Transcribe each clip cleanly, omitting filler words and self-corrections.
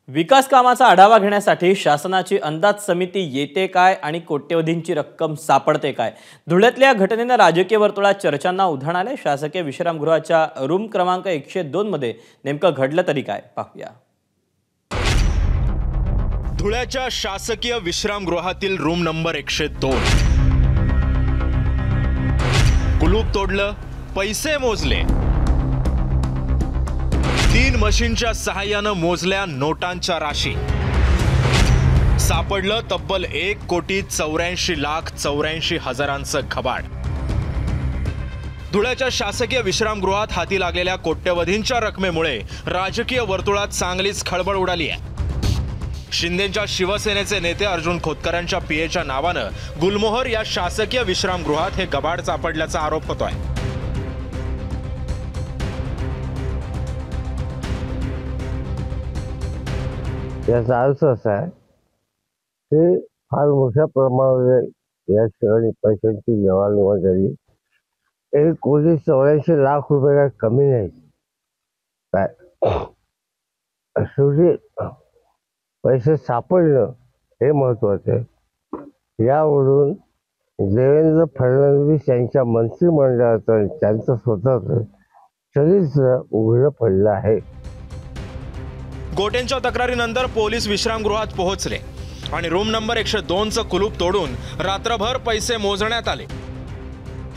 विकास कामाचा आढावा घेण्यासाठी शासनाची अंदाज समिती येते काय आणि कोट्यवधींची रक्कम सापडते काय? धुळ्यातल्या घटनेने राजकीय वर्तुळात चर्चांना उधाण आले। शासकीय विश्रामगृहाच्या रूम क्रमांक 102 मध्ये नेमकं घडलं तरी काय पाहूया। धुळ्याच्या शासकीय विश्रामगृहातील रूम नंबर 102 कुलूप तोडलं, पैसे मोजले, 3 मशीनच्या सहाय्यानं मोजल्या नोटांच्या राशी, सापडलं तब्बल 1,84,84,84,000चं घबाड। धुळ्याच्या शासकीय विश्रामगृहात हाती लागलेल्या कोट्यवधींच्या रकमेमुळे राजकीय वर्तुळात चांगलीच खळबळ उडाली आहे। शिंदेच्या शिवसेनेचे नेते अर्जुन खोतकरांच्या पीएच्या नावानं गुलमोहर या शासकीय विश्रामगृहात हे घबाड सापडल्याचा आरोप होतोय। याचा अर्थ असा आहे की फार मोठ्या प्रमाणावर या ठिकाणी पैशांची देवाणघेवाण झाली। 1,84,00,000 रुपये कमी नाही काय, शेवटी पैसे सापडणं हे महत्वाचं आहे। यावरून देवेंद्र फडणवीस यांच्या मंत्रिमंडळाचं त्यांचं स्वतःचं चरित्र उघडं पडलं आहे। गोटेंच्या तक्रारीनंतर पोलीस विश्रामगृहात पोहोचले आणि रूम नंबर 102चं कुलूप तोडून रात्रभर पैसे मोजण्यात आले।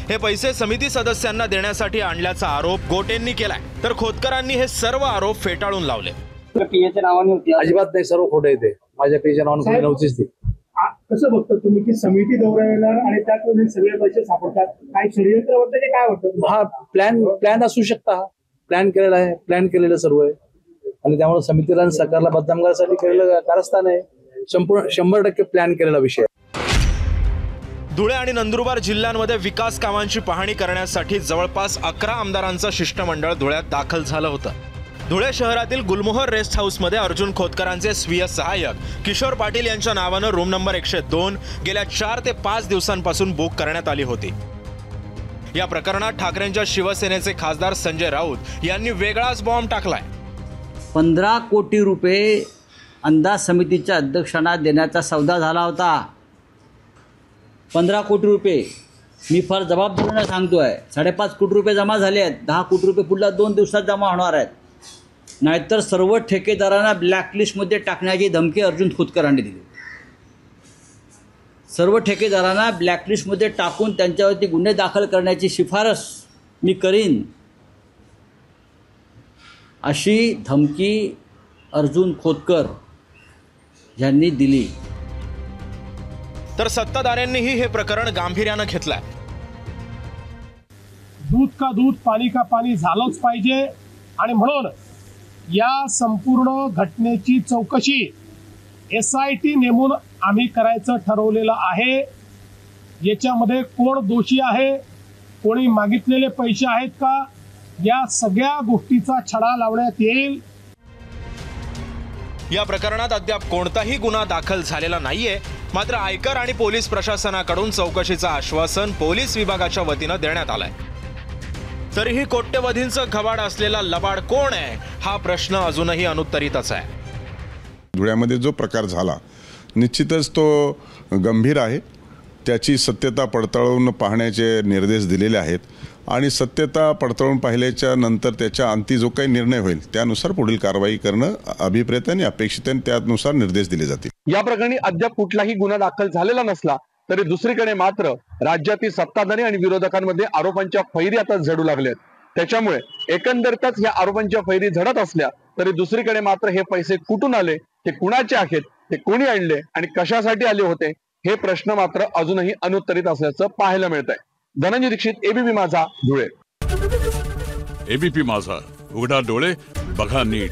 हे पैसे समिती सदस्यांना देण्यासाठी आणल्याचा आरोप गोटेंनी केलाय, तर खोतकरांनी हे सर्व आरोप फेटाळून लावले। पीएच्या नावाने होती, अजिबात नाही, सर्व खोटं येते। माझ्या पीएच्या नावाने नव्हतीच ती। कसं बघता तुम्ही की समिती दौऱ्याला आणि त्यात सगळे पैसे सापडतात? काय षडयंत्र वाटतं की काय वाटतं? हा प्लॅन असू शकता, प्लॅन केलेला आहे, प्लॅन केलेलं सर्व आहे आणि त्यामुळे समितीला आणि सरकारला बदनाम करण्यासाठी केलेलं कारस्थान आहे। संपूर्ण 100% प्लॅन केलेला विषय। धुळे आणि नंदुरबार जिल्ह्यांमध्ये विकास कामांची पाहणी करण्यासाठी जवळपास 11 आमदारांचं शिष्टमंडळ धुळ्यात दाखल झालं होतं। धुळे शहरातील गुलमोहर रेस्ट हाऊसमध्ये अर्जुन खोतकरांचे स्वीय सहाय्यक किशोर पाटील यांच्या नावानं रूम नंबर 102 गेल्या 4 ते 5 दिवसांपासून बुक करण्यात आली होती। या प्रकरणात ठाकरेंच्या शिवसेनेचे खासदार संजय राऊत यांनी वेगळाच बॉम्ब टाकलाय। 15 कोटी रुपये अंदाज समितीच्या अध्यक्षांना देण्याचा सौदा झाला होता। 15 कोटी रुपये मी फार जबाबदारीने सांगतोय। 5.5 कोटी रुपये जमा झाले आहेत, 10 कोटी रुपये पुढल्या 2 दिवसात जमा होणार आहेत। नाहीतर सर्व ठेकेदारांना ब्लॅकलिस्टमध्ये टाकण्याची धमकी अर्जुन खोतकरांनी दिली। सर्व ठेकेदारांना ब्लॅकलिस्टमध्ये टाकून त्यांच्यावरती गुन्हे दाखल करण्याची शिफारस मी करीन अशी धमकी अर्जुन खोतकर यांनी दिली। तर सत्ताधाऱ्यांनीही हे प्रकरण गांभीर्यानं घेतलंय। दूध का दूध पाणी का पाणी झालंच पाहिजे आणि म्हणून या संपूर्ण घटनेची चौकशी SIT नेमून आम्ही करायचं ठरवलेलं आहे। याच्यामध्ये कोण दोषी आहे, कोणी मागितलेले पैसे आहेत का, या सगळ्या गोष्टीचा छडा लावण्यात येईल। या प्रकरणात अद्याप कोणताही गुन्हा दाखल झालेला नाहीये, मात्र आयकर आणि पोलीस प्रशासनाकडून चौकशीचं आश्वासन पोलीस विभागाच्या वतीनं देण्यात आलंय। तरीही कोट्यवधींचं घबाड असलेला लबाड कोण आहे हा प्रश्न अजूनही अनुत्तरितच आहे। धुळ्यामध्ये जो प्रकार झाला निश्चितच तो गंभीर आहे। त्याची सत्यता पडताळून पाहण्याचे निर्देश दिलेले आहेत आणि सत्यता पडताळून पाहिल्याच्या नंतर त्याच्या अंती जो काही निर्णय होईल त्यानुसार पुढील कारवाई करणं अभिप्रेत आणि अपेक्षित आहे, त्यानुसार निर्देश दिले जातील। या प्रकरणी अद्याप कुठलाही गुन्हा दाखल झालेला नसला तरी दुसरीकडे मात्र राज्यातील सत्ताधारी आणि विरोधकांमध्ये आरोपांच्या फैरी आता झडू लागल्यात। त्याच्यामुळे एकंदरीतच या आरोपांच्या फैरी झडत असल्या तरी दुसरीकडे मात्र हे पैसे कुठून आले, ते कुणाचे आहेत, ते कोणी आणले आणि कशासाठी आले होते हे प्रश्न मात्र अजूनही अनुत्तरित असल्याचं पाहायला मिळत आहे। धनंजय दीक्षित, ABP माझा, धुळे। ABP माझा, उघडा डोळे बघा नीट।